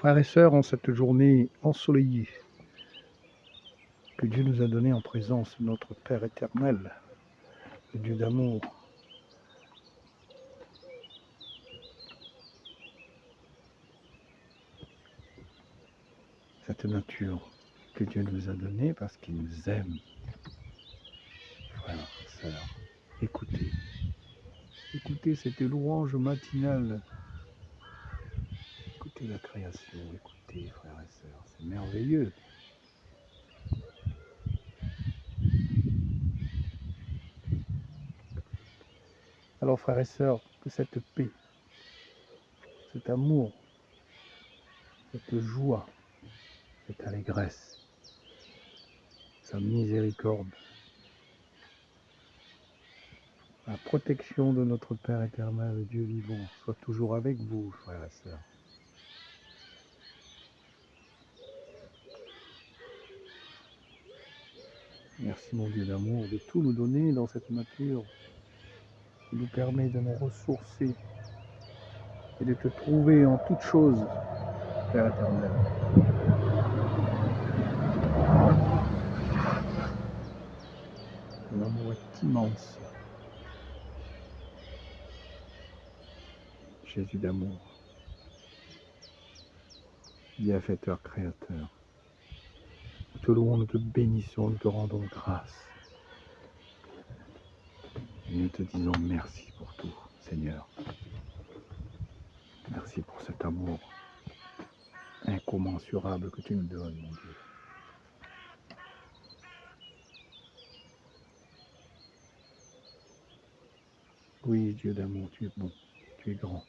Frères et sœurs, en cette journée ensoleillée que Dieu nous a donnée en présence de notre Père éternel, le Dieu d'amour, cette nature que Dieu nous a donnée parce qu'il nous aime. Frères, sœurs, écoutez cette louange matinale. Écoutez la création, écoutez, frères et sœurs, c'est merveilleux. Alors, frères et sœurs, que cette paix, cet amour, cette joie, cette allégresse, sa miséricorde, la protection de notre Père éternel, Dieu vivant, soit toujours avec vous, frères et sœurs. Merci, mon Dieu d'amour, de tout nous donner dans cette nature qui nous permet de nous ressourcer et de te trouver en toutes choses, Père éternel. Ton amour est immense. Jésus d'amour, bienfaiteur, créateur. Nous te louons, nous te bénissons, nous te rendons grâce. Et nous te disons merci pour tout, Seigneur. Merci pour cet amour incommensurable que tu nous donnes, mon Dieu. Oui, Dieu d'amour, tu es bon, tu es grand.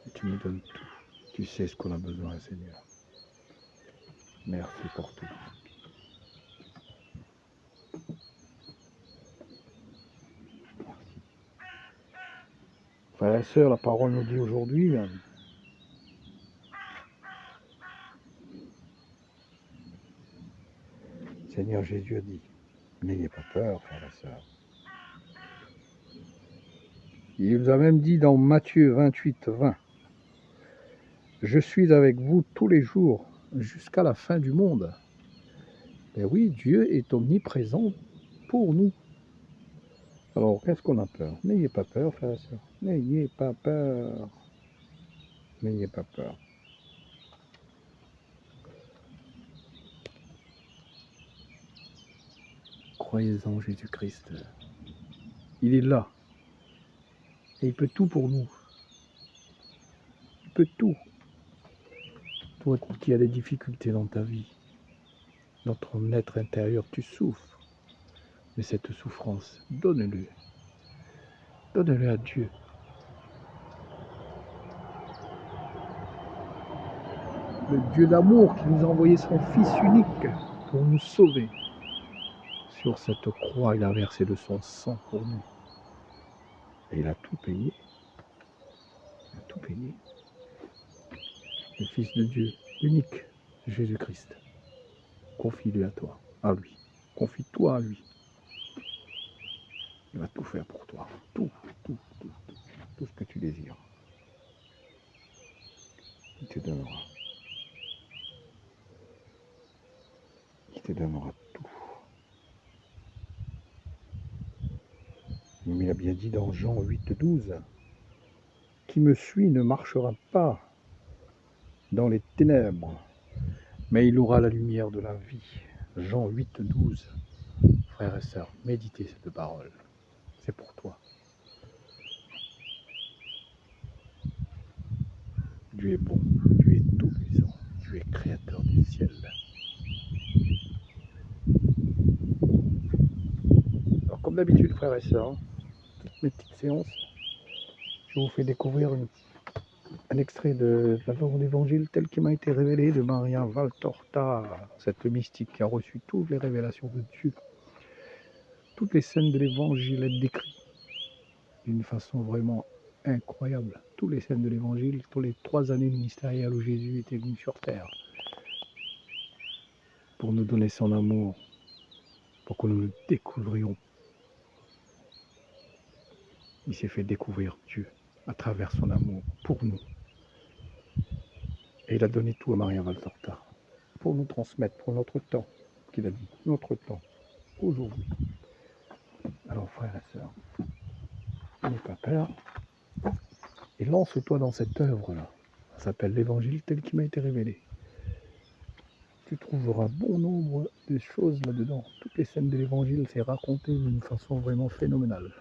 Et tu me donnes tout. Tu sais ce qu'on a besoin, Seigneur. Merci pour tout. Merci. Frères et sœurs, la parole nous dit aujourd'hui, Seigneur Jésus a dit, n'ayez pas peur, frères et sœurs. Il nous a même dit dans Matthieu 28, 20, je suis avec vous tous les jours jusqu'à la fin du monde. Et oui, Dieu est omniprésent pour nous. Alors, qu'est-ce qu'on a peur? N'ayez pas peur, frères et sœurs. N'ayez pas peur. N'ayez pas peur. Croyez en Jésus-Christ. Il est là. Et il peut tout pour nous. Il peut tout. Toi qui as des difficultés dans ta vie, dans ton être intérieur, tu souffres. Mais cette souffrance, donne-le. Donne-le à Dieu. Le Dieu d'amour qui nous a envoyé son Fils unique pour nous sauver. Sur cette croix, il a versé de son sang pour nous. Et il a tout payé. Il a tout payé. Le Fils de Dieu, unique, Jésus-Christ. Confie-le à toi, à lui. Confie-toi à lui. Il va tout faire pour toi. Tout ce que tu désires. Il te donnera. Il te donnera tout. Mais il a bien dit dans Jean 8, 12, qui me suit ne marchera pas dans les ténèbres, mais il aura la lumière de la vie. Jean 8, 12. Frères et sœurs, méditez cette parole. C'est pour toi. Dieu est bon, Dieu est tout-puissant, Dieu est créateur du ciel. Alors comme d'habitude, frères et sœurs, toutes mes petites séances, je vous fais découvrir un extrait de l'évangile tel qu'il m'a été révélé de Maria Valtorta, cette mystique qui a reçu toutes les révélations de Dieu. Toutes les scènes de l'évangile sont décrites d'une façon vraiment incroyable. Toutes les scènes de l'évangile, pour les 3 années ministérielles où Jésus était venu sur terre, pour nous donner son amour, pour que nous le découvrions. Il s'est fait découvrir Dieu à travers son amour pour nous. Et il a donné tout à Maria Valtorta pour nous transmettre, pour notre temps, qu'il a dit, notre temps, aujourd'hui. Alors frères et sœurs, n'aie pas peur et lance-toi dans cette œuvre-là. Ça s'appelle l'Évangile tel qu'il m'a été révélé. Tu trouveras bon nombre de choses là-dedans. Toutes les scènes de l'Évangile, c'est raconté d'une façon vraiment phénoménale,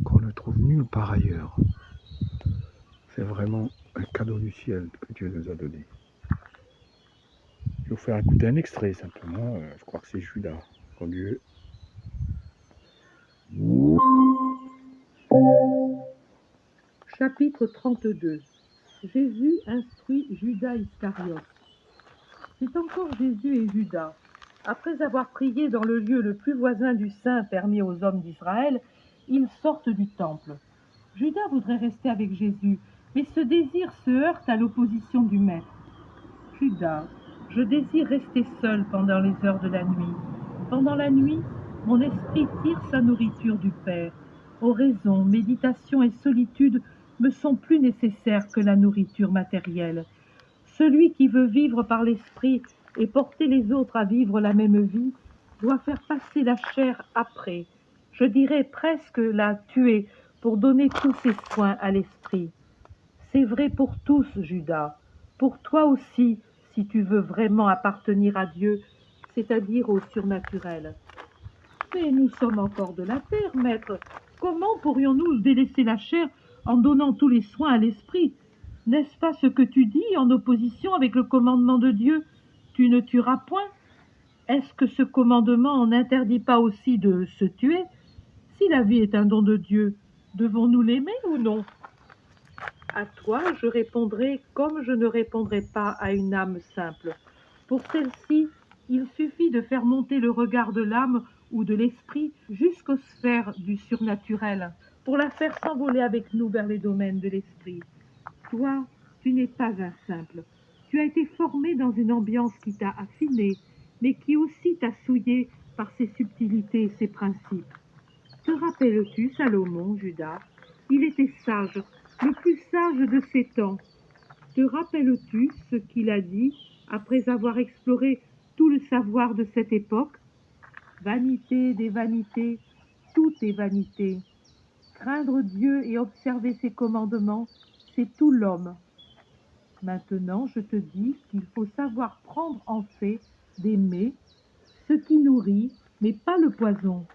qu'on ne trouve nulle part ailleurs. C'est vraiment un cadeau du ciel que Dieu nous a donné. Je vais vous faire écouter un extrait simplement. Je crois que c'est Judas, quand Dieu. Chapitre 32. Jésus instruit Judas Iscariote. C'est encore Jésus et Judas. Après avoir prié dans le lieu le plus voisin du saint permis aux hommes d'Israël, ils sortent du temple. Judas voudrait rester avec Jésus, mais ce désir se heurte à l'opposition du maître. Judas, je désire rester seul pendant les heures de la nuit. Pendant la nuit, mon esprit tire sa nourriture du Père. Oraison, méditation et solitude me sont plus nécessaires que la nourriture matérielle. Celui qui veut vivre par l'esprit et porter les autres à vivre la même vie doit faire passer la chair après, je dirais presque la tuer pour donner tous ses soins à l'esprit. C'est vrai pour tous, Judas, pour toi aussi, si tu veux vraiment appartenir à Dieu, c'est-à-dire au surnaturel. Mais nous sommes encore de la terre, maître. Comment pourrions-nous délaisser la chair en donnant tous les soins à l'esprit? N'est-ce pas ce que tu dis en opposition avec le commandement de Dieu? Tu ne tueras point. Est-ce que ce commandement n'interdit pas aussi de se tuer? Si la vie est un don de Dieu, devons-nous l'aimer ou non? À toi, je répondrai comme je ne répondrai pas à une âme simple. Pour celle-ci, il suffit de faire monter le regard de l'âme ou de l'esprit jusqu'aux sphères du surnaturel, pour la faire s'envoler avec nous vers les domaines de l'esprit. Toi, tu n'es pas un simple. Tu as été formé dans une ambiance qui t'a affiné, mais qui aussi t'a souillé par ses subtilités et ses principes. Te rappelles-tu Salomon, Judas? Il était sage, le plus sage de ses temps. Te rappelles-tu ce qu'il a dit après avoir exploré tout le savoir de cette époque? Vanité des vanités, tout est vanité. Craindre Dieu et observer ses commandements, c'est tout l'homme. Maintenant, je te dis qu'il faut savoir prendre en fait des mets, ce qui nourrit, mais pas le poison.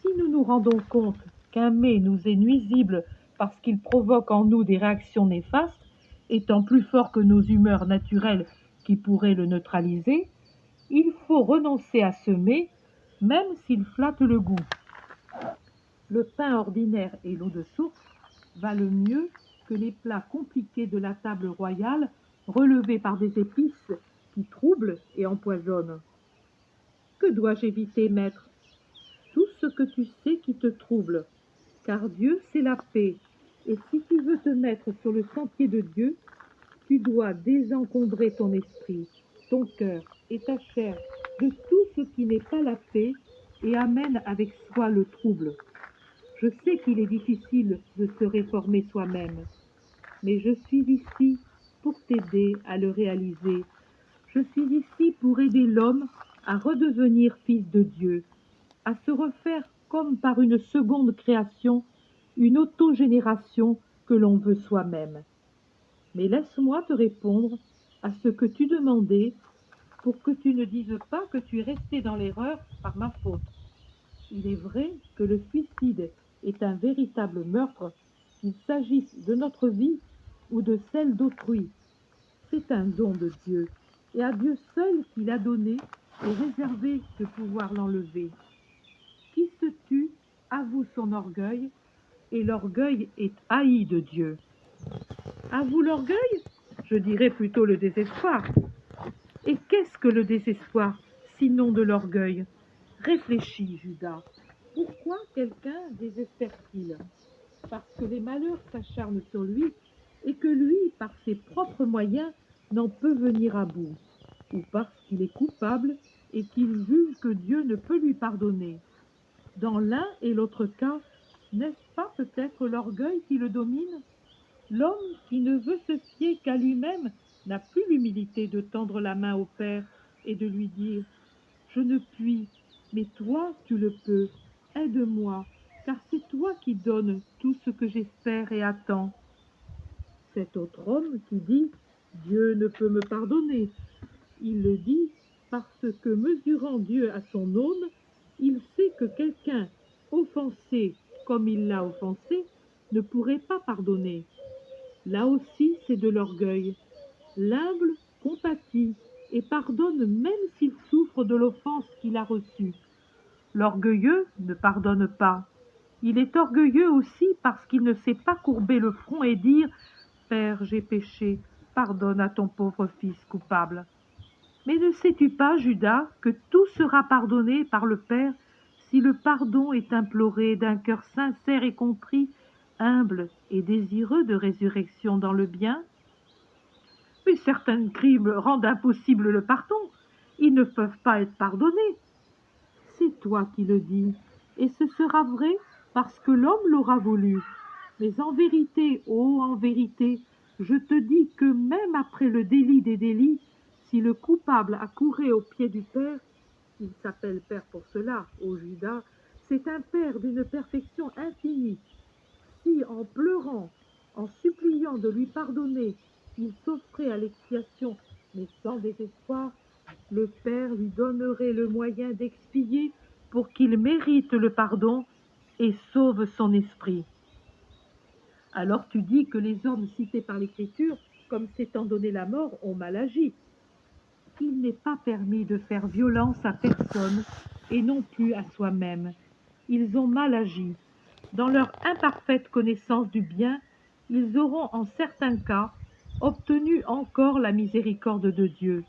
Si nous nous rendons compte qu'un mets nous est nuisible parce qu'il provoque en nous des réactions néfastes, étant plus fort que nos humeurs naturelles qui pourraient le neutraliser, il faut renoncer à ce mets, même s'il flatte le goût. Le pain ordinaire et l'eau de source valent mieux que les plats compliqués de la table royale relevés par des épices qui troublent et empoisonnent. Que dois-je éviter, maître? Tout ce que tu sais qui te trouble, car Dieu c'est la paix, et si tu veux te mettre sur le sentier de Dieu, tu dois désencombrer ton esprit, ton cœur et ta chair de tout ce qui n'est pas la paix et amène avec soi le trouble. Je sais qu'il est difficile de se réformer soi-même, mais je suis ici pour t'aider à le réaliser. Je suis ici pour aider l'homme à redevenir fils de Dieu, à se refaire comme par une seconde création, une autogénération que l'on veut soi-même. Mais laisse-moi te répondre à ce que tu demandais pour que tu ne dises pas que tu es resté dans l'erreur par ma faute. Il est vrai que le suicide est un véritable meurtre, qu'il s'agisse de notre vie ou de celle d'autrui. C'est un don de Dieu, et à Dieu seul qu'il a donné et réservé de pouvoir l'enlever. Qui se tue avoue son orgueil, et l'orgueil est haï de Dieu. Avoue l'orgueil? Je dirais plutôt le désespoir. Et qu'est-ce que le désespoir, sinon de l'orgueil? Réfléchis, Judas. Pourquoi quelqu'un désespère-t-il? Parce que les malheurs s'acharnent sur lui et que lui, par ses propres moyens, n'en peut venir à bout, ou parce qu'il est coupable et qu'il juge que Dieu ne peut lui pardonner. Dans l'un et l'autre cas, n'est-ce pas peut-être l'orgueil qui le domine? L'homme qui ne veut se fier qu'à lui-même n'a plus l'humilité de tendre la main au Père et de lui dire: je ne puis, mais toi tu le peux, aide-moi, car c'est toi qui donnes tout ce que j'espère et attends. Cet autre homme qui dit: Dieu ne peut me pardonner, il le dit parce que, mesurant Dieu à son aune, il sait que quelqu'un offensé comme il l'a offensé ne pourrait pas pardonner. Là aussi, c'est de l'orgueil. L'humble compatit et pardonne même s'il souffre de l'offense qu'il a reçue. L'orgueilleux ne pardonne pas. Il est orgueilleux aussi parce qu'il ne sait pas courber le front et dire: Père, j'ai péché, pardonne à ton pauvre fils coupable. Mais ne sais-tu pas, Judas, que tout sera pardonné par le Père si le pardon est imploré d'un cœur sincère et contrit, humble et désireux de résurrection dans le bien? Mais certains crimes rendent impossible le pardon. Ils ne peuvent pas être pardonnés. C'est toi qui le dis, et ce sera vrai parce que l'homme l'aura voulu. Mais en vérité, oh en vérité, je te dis que même après le délit des délits, si le coupable accourait aux pieds du Père, il s'appelle Père pour cela, ô Judas, c'est un Père d'une perfection infinie. Si en pleurant, en suppliant de lui pardonner, il s'offrait à l'expiation, mais sans désespoir, le Père lui donnerait le moyen d'expier pour qu'il mérite le pardon et sauve son esprit. Alors tu dis que les hommes cités par l'Écriture, comme s'étant donné la mort, ont mal agi. Il n'est pas permis de faire violence à personne et non plus à soi-même. Ils ont mal agi. Dans leur imparfaite connaissance du bien, ils auront en certains cas obtenu encore la miséricorde de Dieu.